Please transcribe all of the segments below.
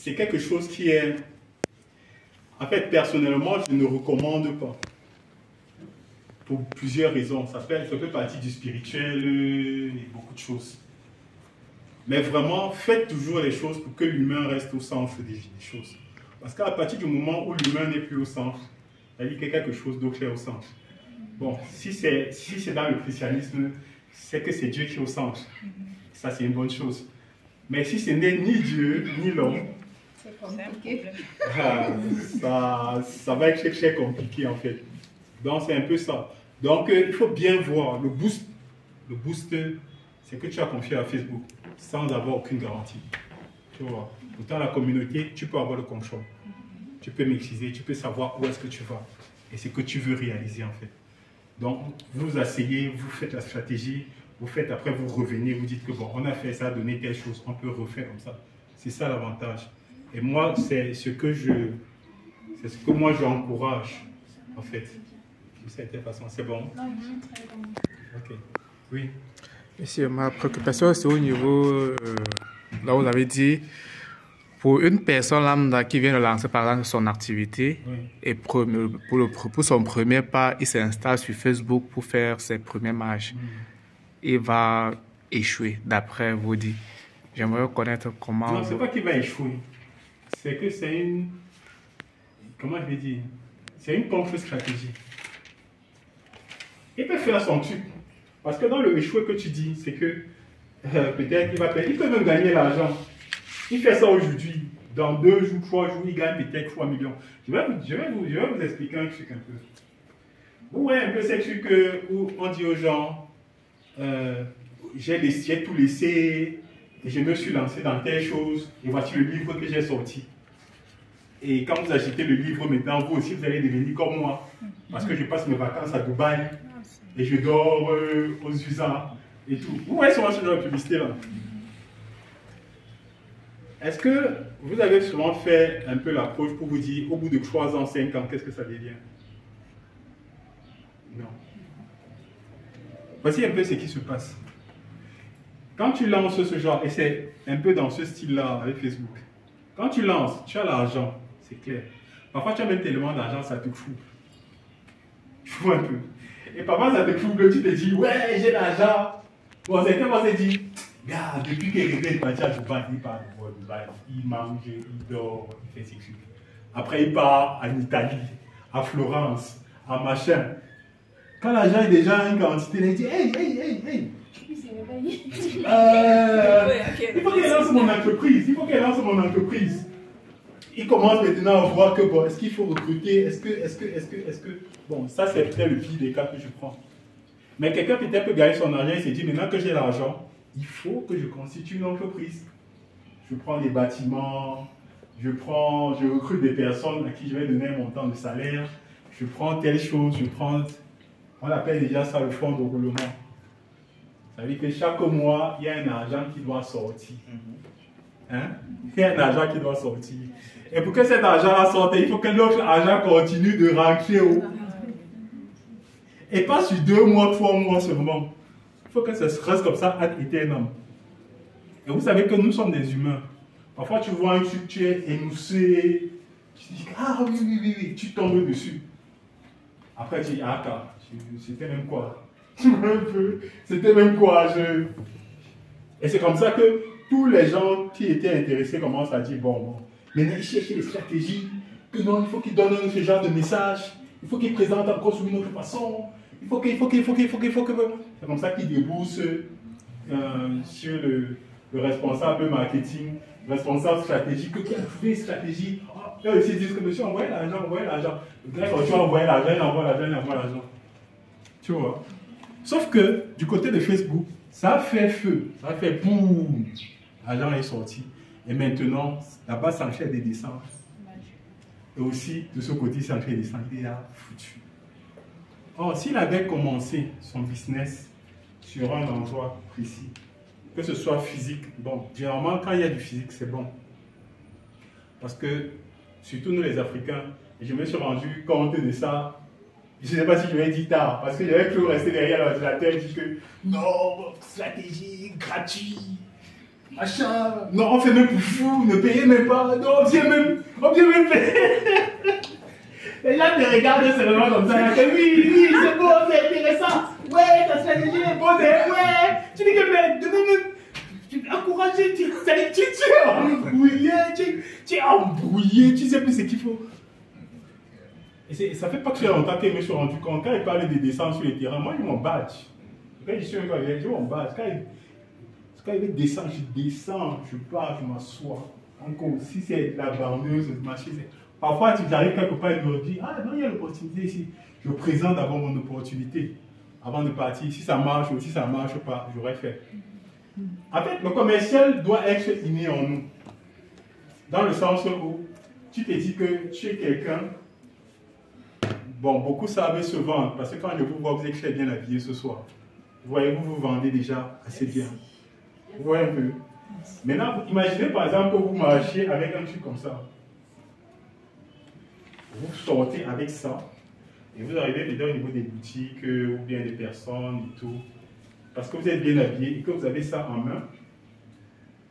c'est quelque chose qui est... En fait, personnellement, je ne recommande pas. Pour plusieurs raisons. Ça fait partie du spirituel et beaucoup de choses. Mais vraiment, faites toujours les choses pour que l'humain reste au centre des choses. Parce qu'à partir du moment où l'humain n'est plus au centre, c'est-à-dire qu'il y a quelque chose d'autre qui est au centre. Bon, si c'est dans le christianisme, c'est que c'est Dieu qui est au centre. Ça, c'est une bonne chose. Mais si ce n'est ni Dieu, ni l'homme, ça va être très compliqué en fait. Donc, c'est un peu ça. Donc, il faut bien voir le boost. Le boost, c'est que tu as confié à Facebook sans avoir aucune garantie. Tu vois. Pourtant, la communauté, tu peux avoir le contrôle. Tu peux maîtriser, tu peux savoir où est-ce que tu vas. Et c'est que tu veux réaliser en fait. Donc, vous asseyez, vous faites la stratégie, vous faites, après vous revenez, vous dites que bon, on a fait ça, donné telle chose, on peut refaire comme ça. C'est ça l'avantage. Et moi, c'est ce que moi j'encourage en fait. De cette façon, c'est bon? Très bon. Ok. Oui. Monsieur, ma préoccupation, c'est au niveau, là vous avez dit, pour une personne lambda qui vient de lancer par exemple son activité, Oui. et pour son premier pas, il s'installe sur Facebook pour faire ses premières marches, il va échouer, d'après vous dire. J'aimerais connaître comment... Non, c'est pas qu'il va échouer. C'est que c'est une... Comment je vais dire? C'est une contre-stratégie. Il peut faire son truc. Parce que dans le échouer que tu dis, c'est que peut-être il va perdre. Il peut même gagner l'argent. Il fait ça aujourd'hui. Dans 2 jours, 3 jours, il gagne peut-être 3 millions. Je vais vous expliquer un truc un peu. Vous voyez un peu ces trucs où on dit aux gens, j'ai tout laissé et je me suis lancé dans telle chose. Et voici le livre que j'ai sorti. Et quand vous achetez le livre maintenant, vous aussi, vous allez devenir comme moi. Parce que je passe mes vacances à Dubaï et je dors aux USA et tout. Vous voyez souvent ce genre de publicité-là. Est-ce que vous avez souvent fait un peu l'approche pour vous dire, au bout de 3 ans, 5 ans, qu'est-ce que ça devient? Non. Voici un peu ce qui se passe. Quand tu lances ce genre, et c'est un peu dans ce style-là avec Facebook, quand tu lances, tu as l'argent, c'est clair. Parfois, tu as même tellement d'argent, ça te fout. Tu vois un peu. Et parfois, ça te fout que tu te dis, ouais, j'ai l'argent. Bon, certains vont se dire, regarde, depuis qu'il est parti à Dubaï, il part de Dubaï, il mange, il dort, il fait ses trucs. Après, il part en Italie, à Florence, à machin. Quand l'argent est déjà une quantité, il dit, hey. Il faut qu'elle lance mon entreprise. Il commence maintenant à voir que bon, est-ce qu'il faut recruter, est-ce que... Bon, ça c'est peut-être le pire des cas que je prends. Mais quelqu'un peut-être peut gagner son argent et se dit, maintenant que j'ai l'argent, il faut que je constitue une entreprise. Je prends des bâtiments, je recrute des personnes à qui je vais donner un montant de salaire, je prends telle chose, on appelle déjà ça le fonds de roulement. Ça veut dire que chaque mois, il y a un argent qui doit sortir. Hein? Il y a un argent qui doit sortir. Et pour que cet argent-là sorte, il faut que l'autre argent continue de rentrer. Et pas sur 2 mois, 3 mois seulement. Il faut que ça se reste comme ça ad aeternam. Et vous savez que nous sommes des humains. Parfois, tu vois un truc, tu es émoussé. Tu te dis, ah oui, tu tombes dessus. Après, tu dis, ah, c'était même quoi? C'était même quoi? Et c'est comme ça que tous les gens qui étaient intéressés commencent à dire, bon, maintenant ils cherchent des stratégies, que non, il faut qu'ils donnent ce genre de message, il faut qu'ils présentent encore sous une autre façon, il faut que... C'est comme ça qu'ils déboursent sur le responsable marketing, responsable stratégique, qui a trouvé une stratégie. Eux aussi disent que monsieur, envoyez l'argent. Le gars, quand tu as envoyé l'argent, il envoie l'argent. Tu vois? Sauf que du côté de Facebook, ça a fait feu, ça a fait boum, l'argent est sorti. Et maintenant, là-bas, ça enchaîne des descentes. Et aussi, de ce côté, ça enchaîne des descentes. Il est là, foutu. Or, s'il avait commencé son business sur un endroit précis, que ce soit physique, bon, généralement, quand il y a du physique, c'est bon. Parce que, surtout nous les Africains, et je me suis rendu compte de ça. Je ne sais pas si je vais dire tard, parce que j'avais toujours resté derrière l'ordinateur et dit que non, stratégie, gratuit. machin, non, on fait même pour fou, ne payez même pas, non, on vient même payer. Les gens te regardent seulement comme ça, oui, c'est bon, c'est intéressant, ouais, ta stratégie est bonne, ouais, tu dis que, mais, tu es encouragé, tu es embrouillé, tu es embrouillé, tu sais plus ce qu'il faut. Et ça fait pas très longtemps que je me suis rendu compte, quand il parlait de descendre sur le terrain, moi, ils m'ont battu. Quand je suis arrivé, ils m'ont battu. Quand il descend, je descends, je pars, je m'assois. Encore, si c'est la bandeuse, parfois, tu arrives quelque part et me dis, ah non, il y a l'opportunité ici. Je présente d'abord mon opportunité avant de partir. Si ça marche ou si ça ne marche pas, j'aurais fait. En fait, le commercial doit être inné en nous. Dans le sens où tu te dis que tu es quelqu'un. Bon, beaucoup savent se vendre parce que quand je vous vois, vous êtes très bien habillé ce soir. Vous voyez, vous vous vendez déjà assez bien. Vous voyez un peu. Maintenant, imaginez par exemple que vous marchiez avec un truc comme ça. Vous sortez avec ça et vous arrivez peut-être au niveau des boutiques ou bien des personnes et tout. Parce que vous êtes bien habillé et que vous avez ça en main.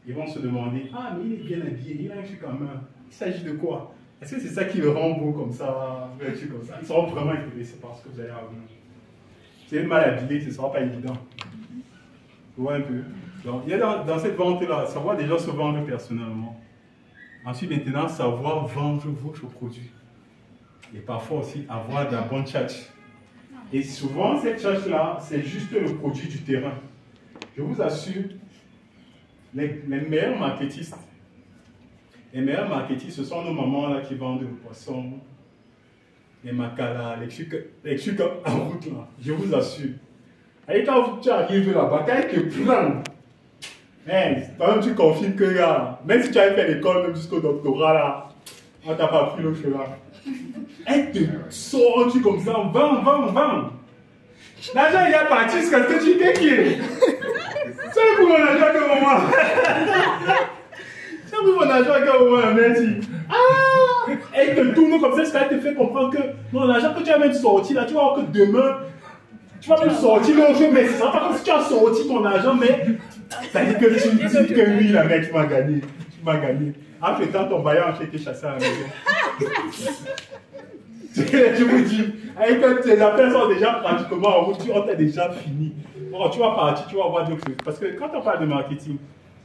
Ils vont se demander, ah mais il est bien habillé, il a un truc en main. Il s'agit de quoi? Est-ce que c'est ça qui le rend beau comme ça, un truc comme ça? Ils seront vraiment intéressés par ce que vous avez à vous. Si vous êtes mal habillé, ce ne sera pas évident. Vous voyez un peu? Donc, il y a dans cette vente-là, savoir déjà se vendre personnellement. Ensuite, maintenant, savoir vendre votre produit. Et parfois aussi avoir de la bonne tchatch. Et souvent, cette tchatch-là, c'est juste le produit du terrain. Je vous assure, les meilleurs marketistes, ce sont nos mamans là qui vendent le poisson, les macala, les trucs en route là. Je vous assure. Et quand tu arrives là-bas, quand ils te prennent, toi-même tu confirmes que là, même si tu as fait l'école, même jusqu'au doctorat là, on t'a pas pris le chemin. Elle te sort un truc comme ça, vends. L'argent il est parti, c'est ce que tu t'es. C'est pour mon argent que maman. C'est pour mon argent que maman m'a dit. Ah! Elle te tourne comme ça, elle te fait comprendre que non, l'argent que tu as même sorti là, tu vas voir que demain, tu vas même sortir l'autre, mais ce sera pas comme si tu as sorti ton argent, mais ça dit que tu dis que oui, la mec, tu m'as gagné. Tu m'as gagné. Entre temps, ton bailleur a été chassé à la maison. Je vous dis, avec tes affaires sont déjà pratiquement en route, on t'a déjà fini. Bon, tu vas partir, tu vas voir d'autres choses. Parce que quand on parle de marketing,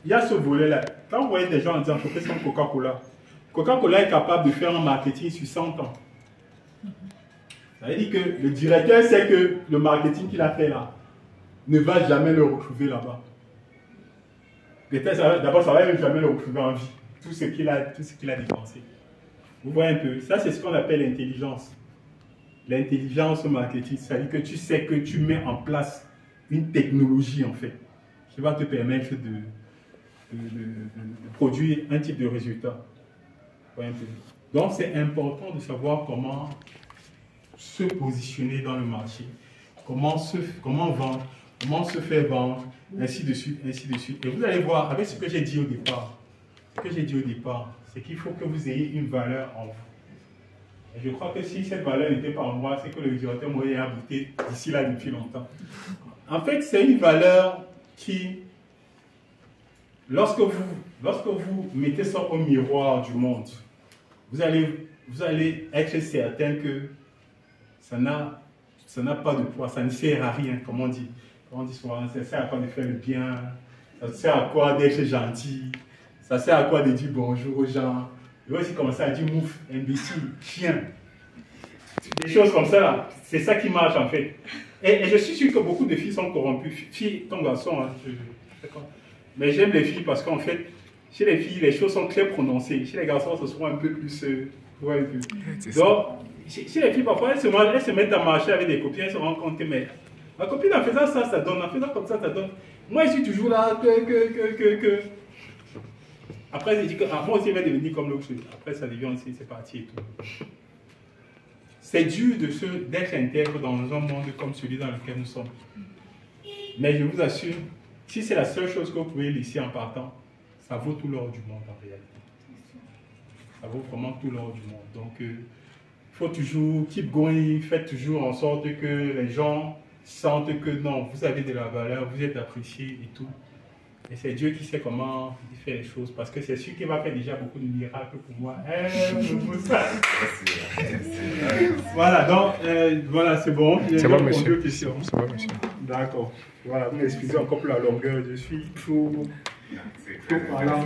il y a ce volet-là. Quand vous voyez des gens en disant, je fais comme Coca-Cola. Coca-Cola est capable de faire un marketing sur 100 ans. Ça veut dire que le directeur sait que le marketing qu'il a fait là ne va jamais le retrouver là-bas. D'abord, ça ne va même jamais le retrouver en vie. Tout ce qu'il a dépensé. Vous voyez un peu, ça c'est ce qu'on appelle l'intelligence. L'intelligence au marketing, c'est-à-dire que tu sais que tu mets en place une technologie en fait, qui va te permettre de produire un type de résultat. Vous voyez un peu. Donc c'est important de savoir comment se positionner dans le marché, comment vendre, comment se faire vendre, ainsi de suite, ainsi de suite. Et vous allez voir, avec ce que j'ai dit au départ, c'est qu'il faut que vous ayez une valeur en vous. Et je crois que si cette valeur n'était pas en moi, c'est que le directeur m'aurait habité d'ici là depuis longtemps. En fait, c'est une valeur qui, lorsque vous mettez ça au miroir du monde, vous allez être certain que ça n'a pas de poids, ça ne sert à rien, comme on dit. Comme on dit souvent, ça sert à quoi de faire le bien, ça sert à quoi d'être gentil, ça sert à quoi de dire bonjour aux gens. Je vais aussi commencer à dire mouf, imbécile, chien. Des choses comme ça, là. C'est ça qui marche en fait. Et je suis sûr que beaucoup de filles sont corrompues. Filles comme garçons, hein, mais j'aime les filles parce qu'en fait, chez les filles, les choses sont très prononcées. Chez les garçons, ce sera un peu plus. Ouais, un peu. Donc, chez les filles, parfois, elles se mettent à marcher avec des copines, elles se rendent compte que, mais ma copine, en faisant ça, ça donne. En faisant comme ça, ça donne. Moi, je suis toujours là, que. Après, je dis que moi aussi, je vais devenir comme l'autre. Après, ça devient aussi, c'est parti et tout. C'est dur d'être intègre dans un monde comme celui dans lequel nous sommes. Mais je vous assure, si c'est la seule chose que vous pouvez laisser en partant, ça vaut tout l'or du monde en réalité. Ça vaut vraiment tout l'or du monde. Donc, il faut toujours keep going, faites toujours en sorte que les gens sentent que non, vous avez de la valeur, vous êtes apprécié et tout. Et c'est Dieu qui sait comment il fait les choses, parce que c'est celui qui va faire déjà beaucoup de miracles pour moi. Voilà, donc, voilà, c'est bon. C'est bon, monsieur. C'est bon, monsieur. D'accord. Voilà, vous m'excusez encore pour la longueur, je suis trop parlant.